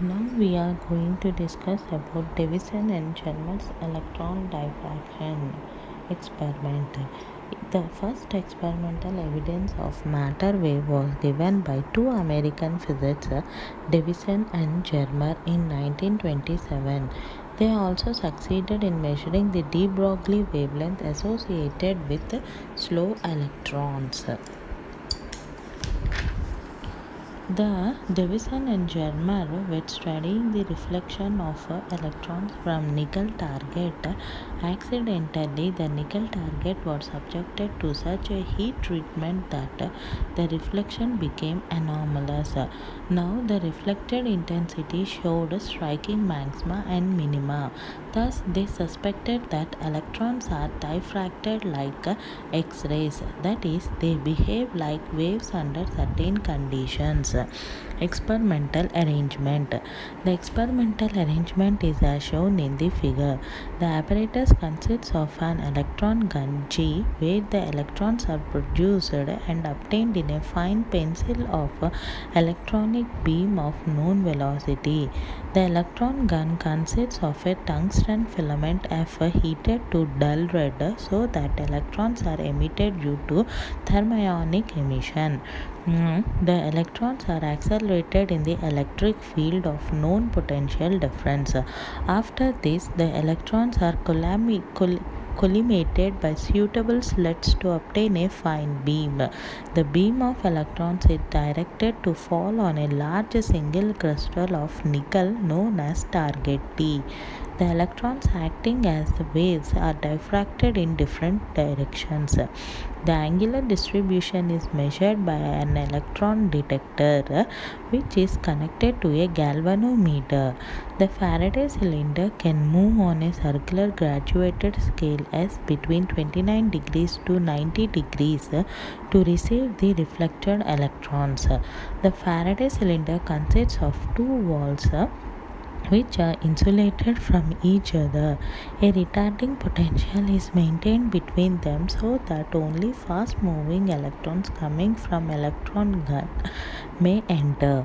Now we are going to discuss about Davison and Chalmers electron diffraction experiment. The first experimental evidence of matter wave was given by two American physicists, Davison and Chalmers, in 1927. They also succeeded in measuring the de Broglie wavelength associated with slow electrons. The Davison and Germer were studying the reflection of electrons from nickel target. Accidentally, the nickel target was subjected to such a heat treatment that the reflection became anomalous. Now, the reflected intensity showed striking maxima and minima. Thus, they suspected that electrons are diffracted like X-rays, that is, they behave like waves under certain conditions. Experimental arrangement. The experimental arrangement is as shown in the figure. The apparatus consists of an electron gun G, where the electrons are produced and obtained in a fine pencil of electronic beam of known velocity. The electron gun consists of a tungsten filament F heated to dull red so that electrons are emitted due to thermionic emission. The electrons are accelerated in the electric field of known potential difference. After this, the electrons are collimated by suitable slits to obtain a fine beam. The beam of electrons is directed to fall on a large single crystal of nickel known as target T. The electrons acting as waves are diffracted in different directions. The angular distribution is measured by an electron detector which is connected to a galvanometer. The Faraday cylinder can move on a circular graduated scale S between 29 degrees to 90 degrees to receive the reflected electrons. The Faraday cylinder consists of two walls which are insulated from each other. A retarding potential is maintained between them so that only fast moving electrons coming from electron gun may enter.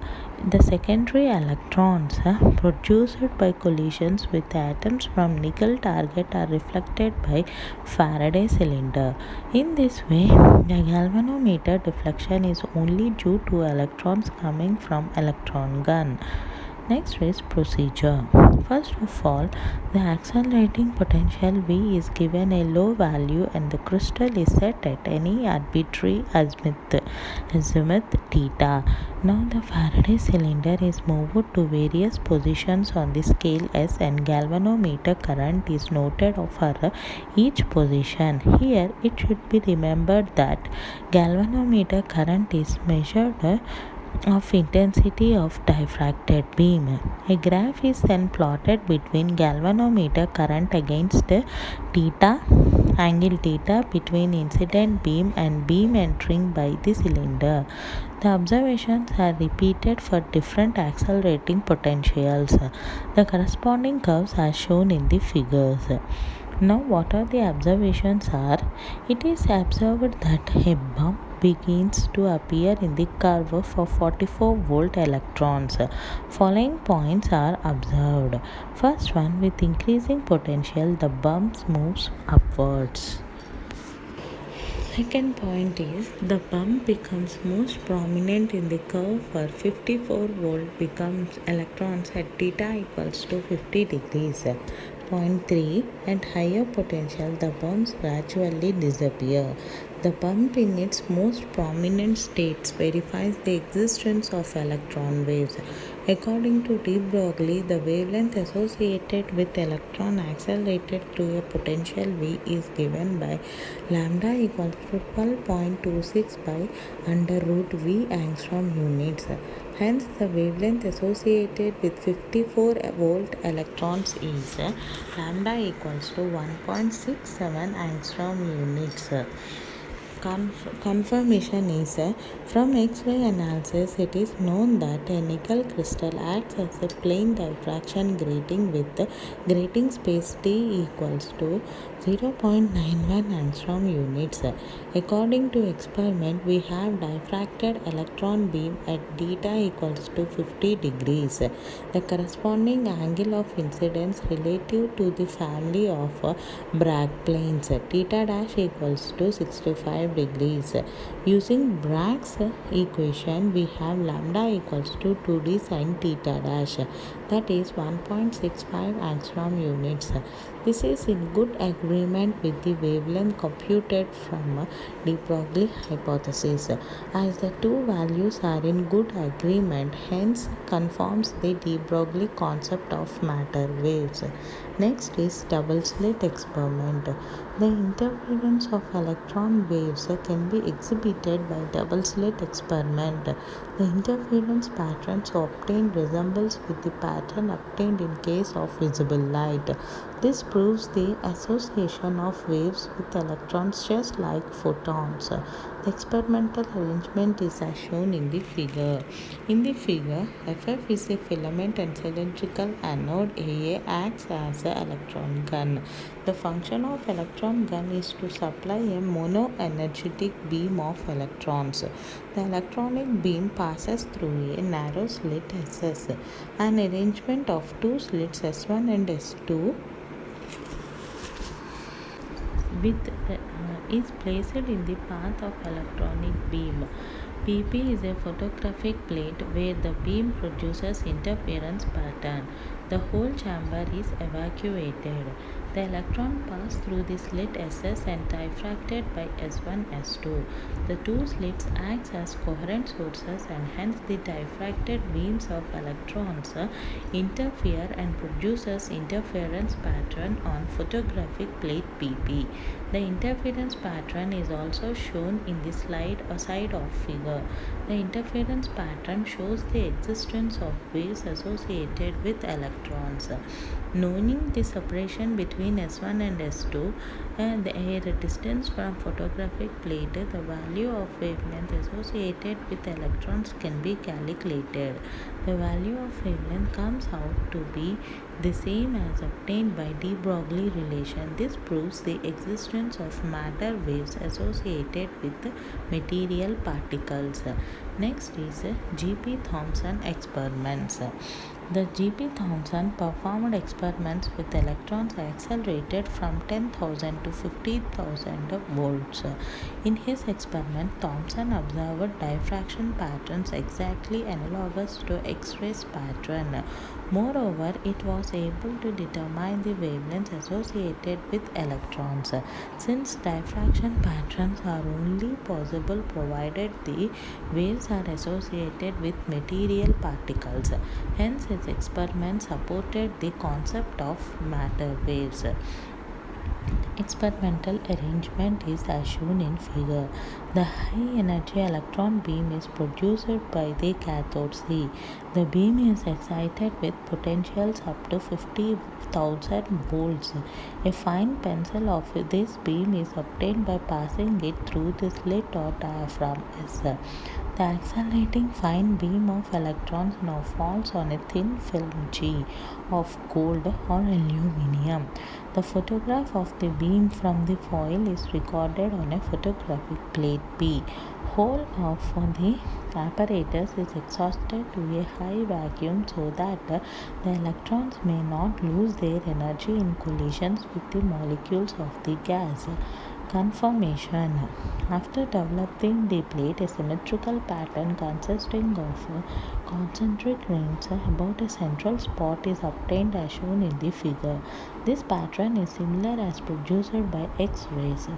The secondary electrons produced by collisions with atoms from nickel target are reflected by Faraday cylinder. In this way, the galvanometer deflection is only due to electrons coming from electron gun. Next is procedure. First of all, the accelerating potential V is given a low value and the crystal is set at any arbitrary azimuth theta. Now the Faraday cylinder is moved to various positions on the scale S and galvanometer current is noted for each position. Here it should be remembered that galvanometer current is measured of intensity of diffracted beam. A graph is then plotted between galvanometer current against theta, angle theta between incident beam and beam entering by the cylinder. The observations are repeated for different accelerating potentials. The corresponding curves are shown in the figures. Now, what are the observations are? It is observed that a bump begins to appear in the curve for 44-volt electrons. Following points are observed. First one, with increasing potential, the bump moves upwards. Second point is the bump becomes most prominent in the curve for 54-volt becomes electrons at theta equals to 50 degrees. Point 3, at higher potential the bumps gradually disappear. The bump in its most prominent states verifies the existence of electron waves. According to de Broglie, the wavelength associated with electron accelerated to a potential V is given by lambda equals to 12.26 by under root V angstrom units. Hence, the wavelength associated with 54-volt electrons is lambda equals to 1.67 angstrom units. Confirmation is from X-ray analysis, it is known that a nickel crystal acts as a plane diffraction grating with the grating space D equals to 0.91 angstrom units. According to experiment, we have diffracted electron beam at theta equals to 50 degrees. The corresponding angle of incidence relative to the family of Bragg planes theta dash equals to 65 degrees. Using Bragg's equation, we have lambda equals to 2d sin theta dash, that is 1.65 angstrom units. This is in good agreement with the wavelength computed from de Broglie hypothesis. As the two values are in good agreement, hence confirms the de Broglie concept of matter waves. Next is double slit experiment. The interference of electron waves can be exhibited by double slit experiment. The interference patterns obtained resembles with the pattern obtained in case of visible light. This proves the association of waves with electrons just like photons. The experimental arrangement is as shown in the figure. In the figure, FF is a filament and cylindrical anode. AA acts as an electron gun. The function of electron gun is to supply a monoenergetic beam of electrons. The electronic beam passes through a narrow slit SS. An arrangement of two slits S1 and S2 is placed in the path of electronic beam. PP is a photographic plate where the beam produces interference pattern. The whole chamber is evacuated. The electron passes through the slit SS and diffracted by S1, S2. The two slits act as coherent sources and hence the diffracted beams of electrons interfere and produces interference pattern on photographic plate PP. The interference pattern is also shown in the side of figure. The interference pattern shows the existence of waves associated with electrons. Knowing the separation between S1 and S2 and the air distance from photographic plate, the value of wavelength associated with electrons can be calculated. The value of wavelength comes out to be the same as obtained by de Broglie relation. This proves the existence of matter waves associated with material particles. Next is G.P. Thomson experiments. The G.P. Thomson performed experiments with electrons accelerated from 10,000 to 50,000 volts. In his experiment, Thomson observed diffraction patterns exactly analogous to X-rays pattern. Moreover, it was able to determine the wavelengths associated with electrons. Since diffraction patterns are only possible provided the waves are associated with material particles, hence his experiment supported the concept of matter waves. Experimental arrangement is as shown in figure. The high energy electron beam is produced by the cathode C. The beam is excited with potentials up to 50,000 volts. A fine pencil of this beam is obtained by passing it through the slit or diaphragm S. The accelerating fine beam of electrons now falls on a thin film G of gold or aluminium. The photograph of the beam from the foil is recorded on a photographic plate P. Whole of the apparatus is exhausted to a high vacuum so that the electrons may not lose their energy in collisions with the molecules of the gas. Conformation. After developing the plate, a symmetrical pattern consisting of concentric rings about a central spot is obtained as shown in the figure. This pattern is similar as produced by X-rays.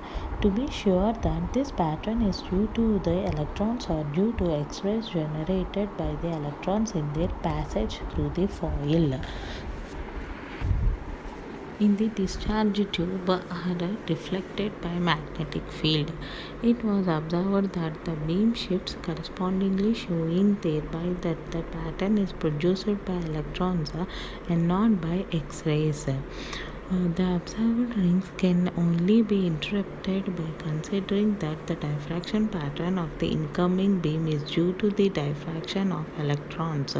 To be sure that this pattern is due to the electrons or due to X-rays generated by the electrons in their passage through the foil in the discharge tube are deflected by magnetic field. It was observed that the beam shifts correspondingly, showing thereby that the pattern is produced by electrons and not by X-rays. The observed rings can only be interpreted by considering that the diffraction pattern of the incoming beam is due to the diffraction of electrons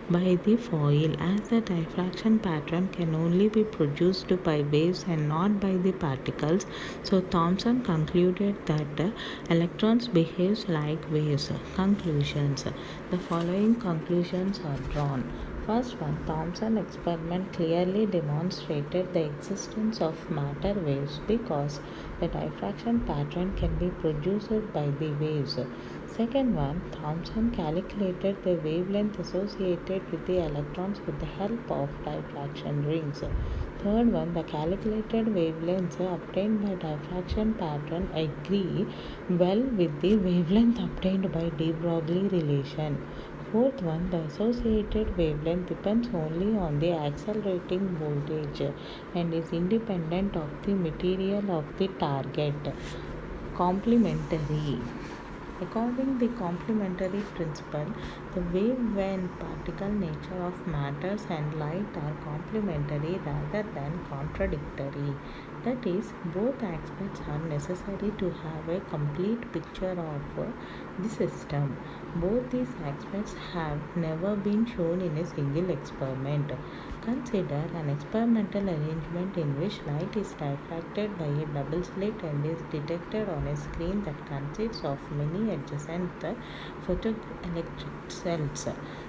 by the foil, as the diffraction pattern can only be produced by waves and not by the particles. So Thomson concluded that electrons behave like waves. Conclusions. The following conclusions are drawn. First one, Thomson experiment clearly demonstrated the existence of matter waves because the diffraction pattern can be produced by the waves. Second one, Thomson calculated the wavelength associated with the electrons with the help of diffraction rings. Third one, the calculated wavelengths obtained by diffraction pattern agree well with the wavelength obtained by de Broglie relation. Fourth one, the associated wavelength depends only on the accelerating voltage and is independent of the material of the target. Complementary. According to the complementary principle, the wave and particle nature of matters and light are complementary rather than contradictory. That is, both aspects are necessary to have a complete picture of the system. Both these aspects have never been shown in a single experiment. Consider an experimental arrangement in which light is diffracted by a double slit and is detected on a screen that consists of many adjacent photoelectric cells.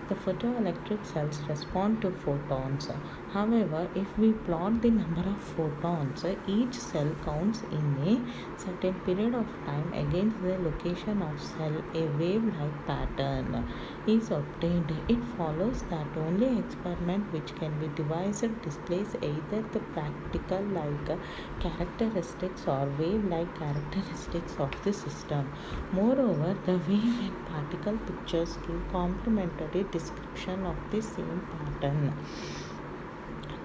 The photoelectric cells respond to photons. However, if we plot the number of photons each cell counts in a certain period of time against the location of cell, a wave-like pattern is obtained. It follows that only experiment which can be devised displays either the practical like characteristics or wave-like characteristics of the system. Moreover, the wave and particle pictures give complementary description of the same pattern.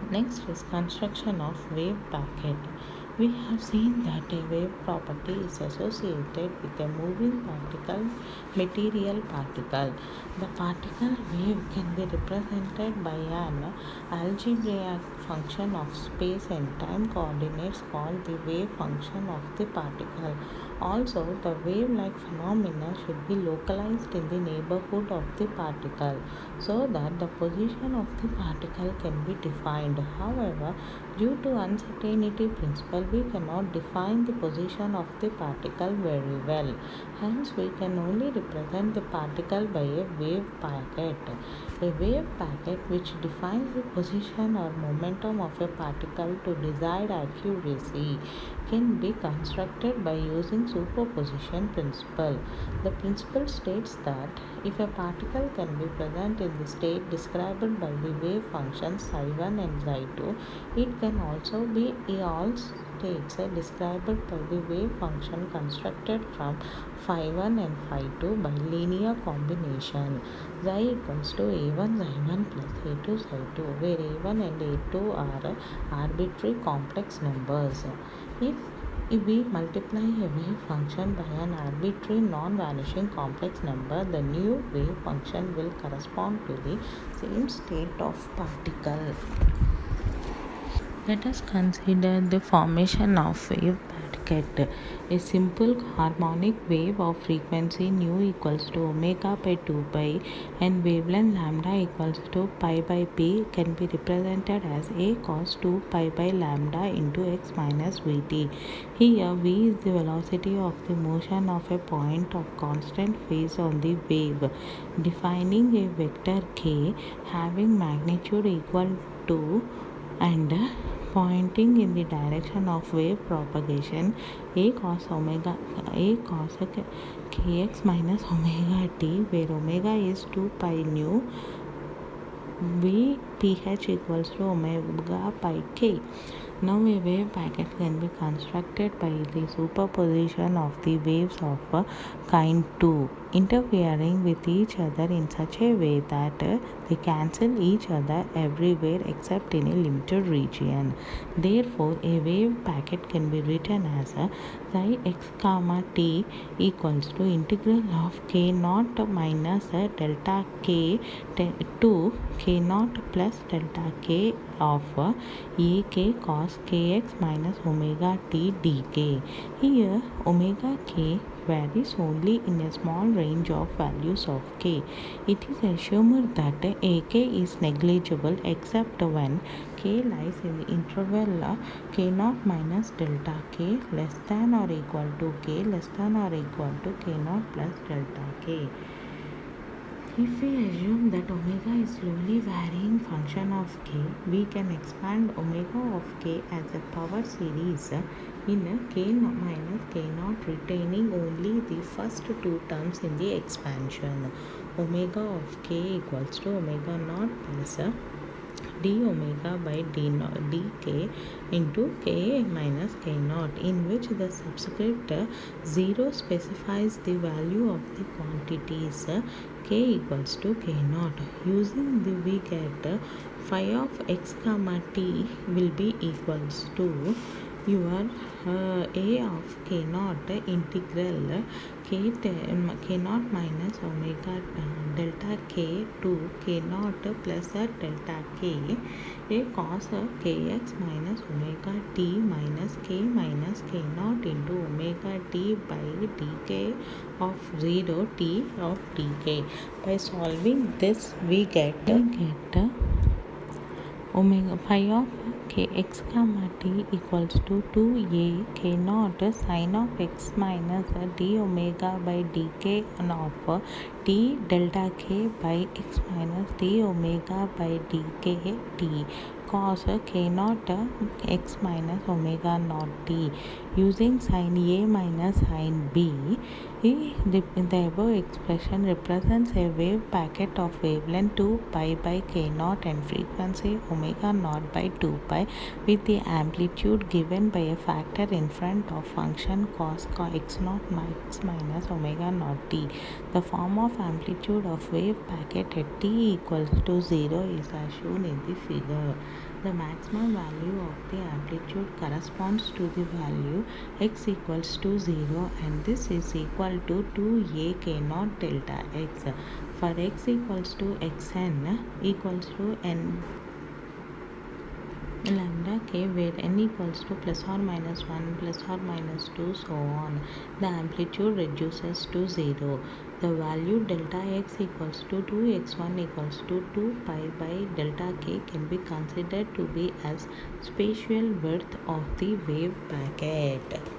Next is construction of wave packet. We have seen that a wave property is associated with a moving particle, material particle. The particle wave can be represented by an algebraic function of space and time coordinates called the wave function of the particle. Also, the wave-like phenomena should be localized in the neighborhood of the particle so that the position of the particle can be defined. However, due to uncertainty principle, we cannot define the position of the particle very well. Hence, we can only represent the particle by a wave packet. A wave packet which defines the position or momentum of a particle to desired accuracy can be constructed by using superposition principle. The principle states that if a particle can be present in the state described by the wave functions psi1 and psi2, it can also be in all states described by the wave function constructed from phi1 and phi2 by linear combination. Psi equals to a1 psi1 plus a2 psi2, where a1 and a2 are arbitrary complex numbers. If we multiply a wave function by an arbitrary non-vanishing complex number, the new wave function will correspond to the same state of particle. Let us consider the formation of wave packet. A simple harmonic wave of frequency nu equals to omega by 2 pi and wavelength lambda equals to pi by p can be represented as a cos 2 pi by lambda into x minus vt. Here v is the velocity of the motion of a point of constant phase on the wave. Defining a vector k having magnitude equal to and pointing in the direction of wave propagation, a cos kx minus omega t, where omega is 2 pi nu, v ph equals to omega pi k. Now a wave packet can be constructed by the superposition of the waves of kind 2 interfering with each other in such a way that they cancel each other everywhere except in a limited region. Therefore, a wave packet can be written as psi x comma t equals to integral of k naught minus delta k to k naught plus delta k of a k cos cos kx minus omega t dk. Here omega k varies only in a small range of values of k. It is assumed that ak is negligible except when k lies in the interval k0 minus delta k less than or equal to k less than or equal to k0 plus delta k. If we assume that omega is slowly varying function of k, we can expand omega of k as a power series in k minus k0, retaining only the first two terms in the expansion. Omega of k equals to omega naught plus d omega by dk into k minus k naught, in which the subscript 0 specifies the value of the quantities k equals to k naught. Using the we get phi of x comma t will be equals to your a of k naught integral k naught minus omega delta k to k naught plus delta k a cos kx minus omega t minus k naught into omega t by dk of 0 t of dk. By solving this we get omega phi of kx comma t equals to 2a k naught sin of x minus d omega by dk of t delta k by x minus d omega by dk t cos k naught x minus omega naught t. Using sin a minus sin b, the above expression represents a wave packet of wavelength 2 pi by k naught and frequency omega naught by 2 pi with the amplitude given by a factor in front of function cos x naught x minus omega naught t. The form of amplitude of wave packet at t equals to 0 is as shown in the figure. The maximum value of the amplitude corresponds to the value x equals to 0, and this is equal to 2a k naught delta x. For x equals to xn equals to n lambda k, where n equals to plus or minus 1 plus or minus 2 so on, the amplitude reduces to 0. The value delta x equals to 2x1 equals to 2 pi by delta k can be considered to be as spatial width of the wave packet.